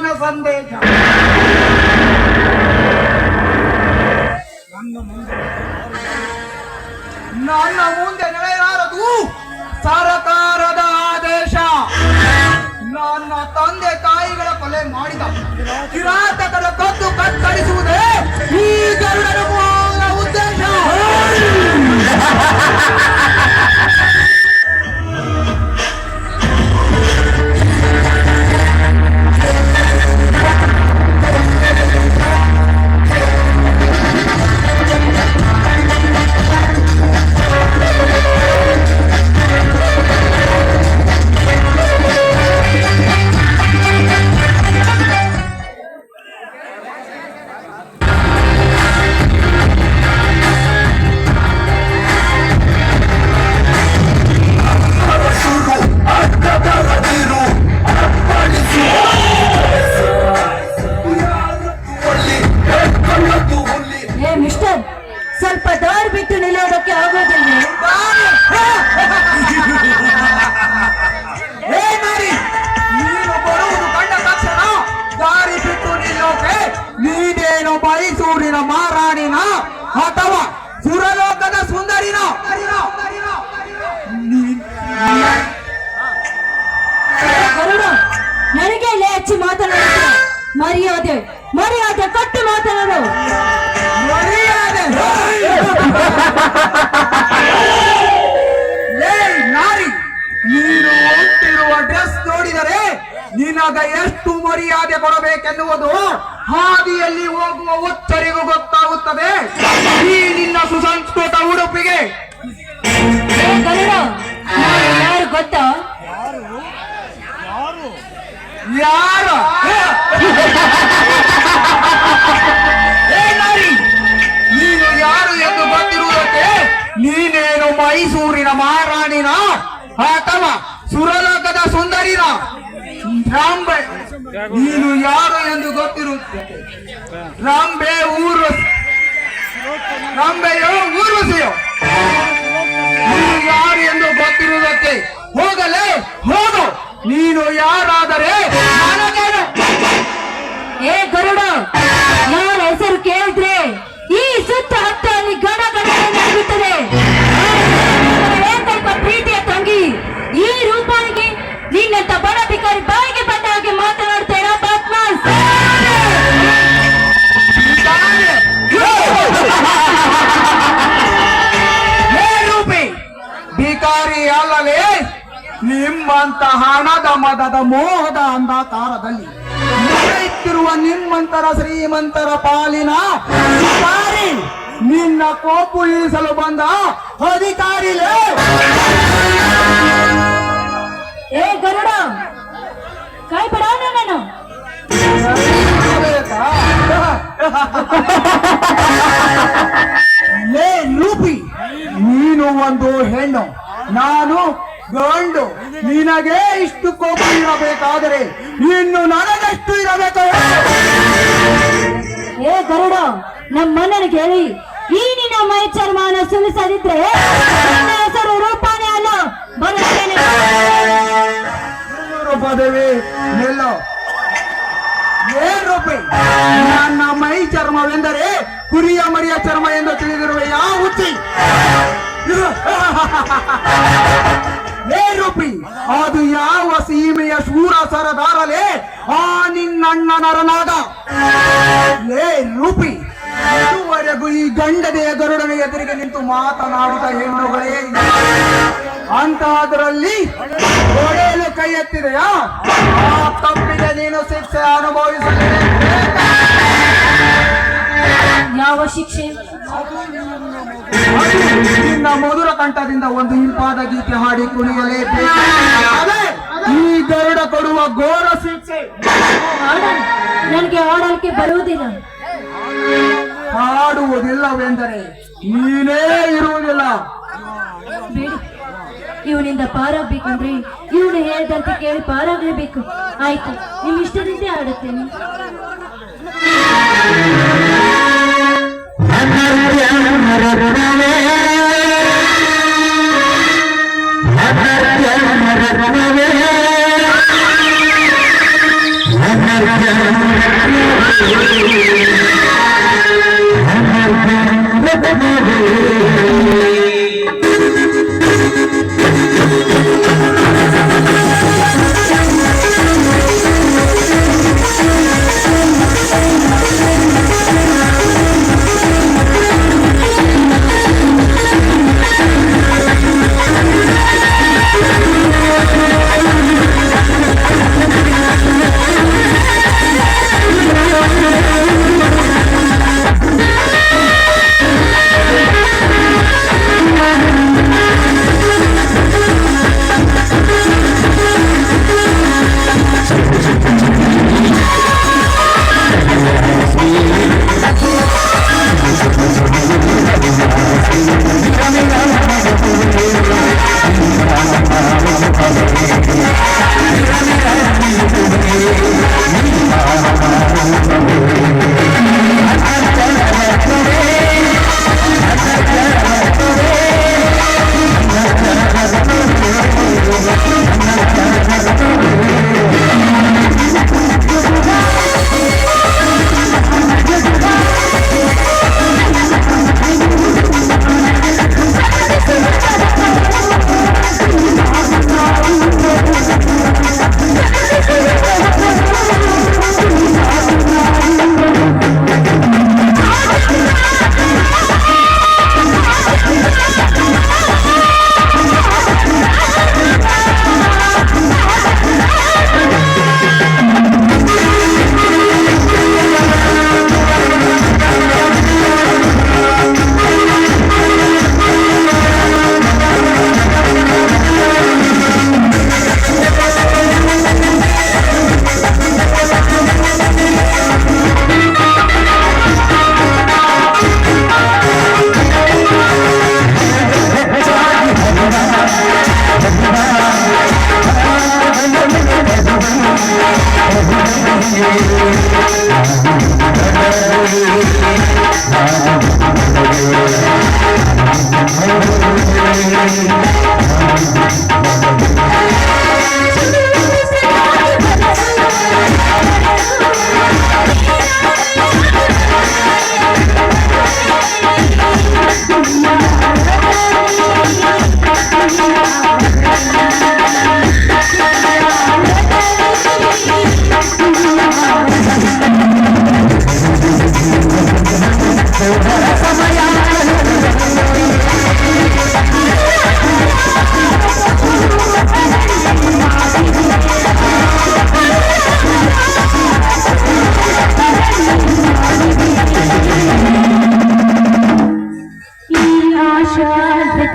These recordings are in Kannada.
ನಿನ್ನ ಸಂದೇಶ. ನನ್ನ ಮುಂದೆ ನಡೆಯಲಾರದು ಸರಕಾರದ ಆದೇಶ. ನನ್ನ ತಂದೆ ತಾಯಿಗಳ ಕೊಲೆ ಮಾಡಿದ ಕಿರಾತಕರ ಕದ್ದು ಕತ್ತರಿಸುವುದೇ ಈ ಗರುಡನ ಮೂಲ ಉದ್ದೇಶ. ಸ್ವಲ್ಪ ದಾರಿ ಬಿಟ್ಟು ನಿಲ್ಲೋದಕ್ಕೆ ಆಗೋದಿಲ್ಲ. ನೀನು ಬರುವುದು ಕಂಡ ತಕ್ಷಣ ದಾರಿ ಬಿಟ್ಟು ನಿಲ್ಲೋಕೆ ನೀನೇನು ಮೈಸೂರಿನ ಮಹಾರಾಣಿನ ಅಥವಾ ಸುರಲೋಕದ ಸುಂದರಿನ? ಗರುಡ, ನನಗೆ ಇಲ್ಲಿ ಹೆಚ್ಚು ಮಾತನಾಡುತ್ತೆ. ಮರ್ಯಾದೆ ಮರ್ಯಾದೆ ಕೊಟ್ಟು ಮಾತನಾಡು. ನಾರಿ, ನೀನು ಹುಟ್ಟಿರುವ ಡ್ರೆಸ್ ನೋಡಿದರೆ ನಿನಗ ಎಷ್ಟು ಮರ್ಯಾದೆ ಕೊಡಬೇಕೆನ್ನುವುದು ಹಾದಿಯಲ್ಲಿ ಹೋಗುವ ಉತ್ತರಿಗೂ ಗೊತ್ತಾಗುತ್ತದೆ. ಈ ನಿನ್ನ ಸುಸಂಸ್ಕೃತ ಉಡುಪಿಗೆ ಗರುಡ, ಯಾರು ಗೊತ್ತಾ? ಯಾರು? ನೀನು ಯಾರು ಎಂದು ಗೊತ್ತಿರುವುದಕ್ಕೆ ನೀನೇನು ಮೈಸೂರಿನ ಮಹಾರಾಣಿನ ಅಥವಾ ಸುರಲೋಕದ ಸುಂದರಿನ? ರಾಂಬೆ, ನೀನು ಯಾರು ಎಂದು ಗೊತ್ತಿರುತ್ತದೆ. ರಾಂಬೆಯೋ ಊರ್ವಶಿಯೋ? ನೀನು ಯಾರು ಎಂದು ಗೊತ್ತಿರುವುದಕ್ಕೆ ಹೋಗಲೇ ಹೋಗು. ನೀನು ಯಾರಾದರೆ ನನಗೇನು? ಏ ಗರುಡ, ಯಾರ ಹೆಸರು ಕೇಳಿದ್ರೆ ಈ ಸುತ್ತ ಹತ್ತಲ್ಲಿ ಗಣ ಗಣ ನಡೆಯುತ್ತದೆ. ಏಕೈಕ ಪ್ರೀತಿಯ ತಂಗಿ ಈ ರೂಪಾಯಿಗೆ ನಿನ್ನಂತ ಬಡ ಭಿಕಾರಿ ಬಾಯಿಗೆ ಬಂದ ಹಾಗೆ ಮಾತನಾಡ್ತೇನೆ. ರೂಪಿ ಭಿಕಾರಿ ಅಲ್ಲವೇ? ನಿಮ್ಮಂತ ಹಣದ ಮದದ ಮೋಹದ ಅಂಧಕಾರದಲ್ಲಿ ನಡೆಯುತ್ತಿರುವ ನಿಮ್ಮಂತರ ಶ್ರೀಮಂತರ ಪಾಲಿನ ಭಿಕಾರಿ, ನಿನ್ನ ಕೋಪು ಇಳಿಸಲು ಬಂದ ಅಧಿಕಾರಿ. ಏ ಗರುಡ, ಕೈ ಬಿಡ ನಾನು. ಲೇ ರೂಪಿ, ನೀನು ಒಂದು ಹೆಣ್ಣು, ನಾನು ಗಂಡು. ನಿನಗೆ ಇಷ್ಟು ಕೋಪ ಇರಬೇಕಾದರೆ ಇನ್ನು ನನಗೆಷ್ಟು ಇರಬೇಕು? ಏ ಗರುಡ, ನಮ್ಮಣ್ಣನಿಗೆ ಹೇಳಿ ಈ ನಿನ್ನ ಮೈ ಚರ್ಮನ ಸುಲಿಸದಿದ್ರೆ ನನ್ನ ಹೆಸರು ರೂಪಾನೇ ಅಲ್ಲ, ಬರುತ್ತೇನೆ. ಪದವಿ ನಿಲ್ಲೋ. ಏನ್ ರೂಪಿ, ನನ್ನ ಮೈ ಚರ್ಮವೆಂದರೆ ಕುರಿಯ ಮರಿಯ ಚರ್ಮ ಎಂದು ತಿಳಿದಿರುವ ಯಾವ ಹುಚ್ಚಿ? ಲೇ ರೂಪಿ, ಅದು ಯಾವ ಸೀಮೆಯ ಶೂರ ಸರದಾರಲೇ ಆ ನಿನ್ನಣ್ಣ ನರನಾಗ? ಲೇ ರೂಪಿ, ಇದುವರೆಗೂ ಈ ಗಂಡನೆಯ ಗರುಡನ ಎದುರಿಗೆ ನಿಂತು ಮಾತನಾಡಿದ ಹೆಣ್ಣುಗಳೇ ಇಲ್ಲ. ಅಂತಹದ್ರಲ್ಲಿ ಹೊಡೆಯಲು ಕೈ ಎತ್ತಿದೆಯಾ? ಆ ತಪ್ಪಿಗೆ ನೀನು ಶಿಕ್ಷೆ ಅನುಭವಿಸಲೇಬೇಕು. ಯಾವ ಶಿಕ್ಷೆ? ನಿನ್ನ ಮಧುರ ಕಂಠದಿಂದ ಒಂದು ಇಂಪಾದ ಗೀತೆ ಹಾಡಿ ಕುಣಿಯಲೇಬೇಕು. ಅದೇ ಈ ಗರುಡ ಕೊಡುವ ಘೋರ ಶಿಕ್ಷೆ. ನನಗೆ ಹಾಡಲಿಕ್ಕೆ ಬರುವುದಿಲ್ಲ. ಹಾಡುವುದಿಲ್ಲವೆಂದರೆ ನೀನೇ ಇರುವುದಿಲ್ಲ. ಇವನಿಂದ ಪಾರಾಗಬೇಕಂದ್ರೆ ಇವನು ಹೇಳಿದಂತೆ ಕೇಳಿ ಪಾರಾಗಲೇಬೇಕು. ಆಯ್ತು, ನಿಮ್ ಇಷ್ಟದಂತೆ ಆಡುತ್ತೇನೆ. ಅನರ್ಯ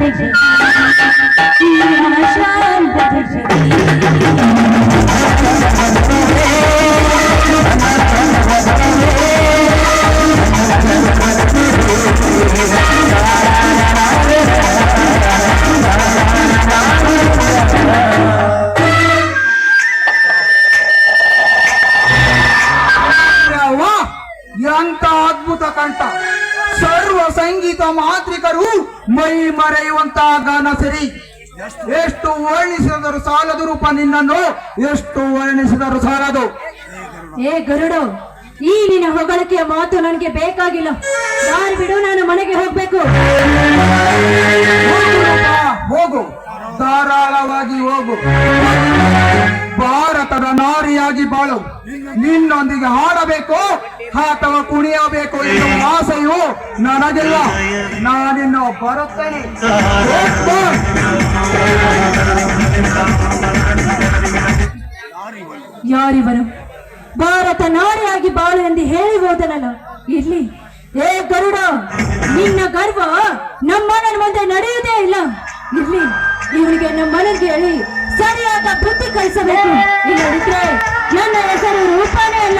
ಪ್ರತಿಷ್ಠೆ ಶಾಂತ ಯವ್ವಾ, ಎಂತ ಅದ್ಭುತ ಕಂಠ! ಸರ್ವ ಸಂಗೀತ ಮಾಂತ್ರಿಕರು ಮೈ ಮರೆಯುವಂತಹ ಗಾನ ಸರಿ. ಎಷ್ಟು ವರ್ಣಿಸಿದರು ಸಾಲದು ರೂಪ ನಿನ್ನನ್ನು, ಎಷ್ಟು ವರ್ಣಿಸಿದರು ಸಾಲದು. ಏ ಗರುಡು, ಈ ನಿನ್ನ ಹೊಗಳಿಕೆಯ ಮಾತು ನನಗೆ ಬೇಕಾಗಿಲ್ಲ. ದಾರಿ ಬಿಡು, ನಾನು ಮನೆಗೆ ಹೋಗ್ಬೇಕು. ಹೋಗು ರೂಪ, ಹೋಗು, ಧಾರಾಳವಾಗಿ ಹೋಗು. ಭಾರತದ ನಾರಿಯಾಗಿ ಬಾಳು. ನಿನ್ನೊಂದಿಗೆ ಹಾಡಬೇಕು ಅಥವಾ ಕುಣಿಯಬೇಕು ಎನ್ನುವ ಆಸೆಯು ನನಗಿಲ್ಲ. ನಾನಿನ್ನು ಬರುತ್ತೇನೆ. ಹೋಗ್ಬಾ. ಯಾರಿವರು? ಭಾರತ ನಾರಿಯಾಗಿ ಬಾಳು ಎಂದು ಹೇಳಿ ಹೋದನಲ್ಲ. ಇಲ್ಲಿ ಏ ಗರುಡ, ನಿನ್ನ ಗರ್ವ ನಮ್ಮನ ಮುಂದೆ ನಡೆಯುವುದೇ ಇಲ್ಲ. ಇಲ್ಲಿ ಇವನಿಗೆ ನಮ್ಮನೆಗೆ ಹೇಳಿ ಸರಿಯಾದ ಬುದ್ಧಿ ಕಲಿಸಬೇಕು. ಇಲ್ಲದಿದ್ರೆ ನನ್ನ ಹೆಸರು ರೂಪಾನೇ ಅಲ್ಲ.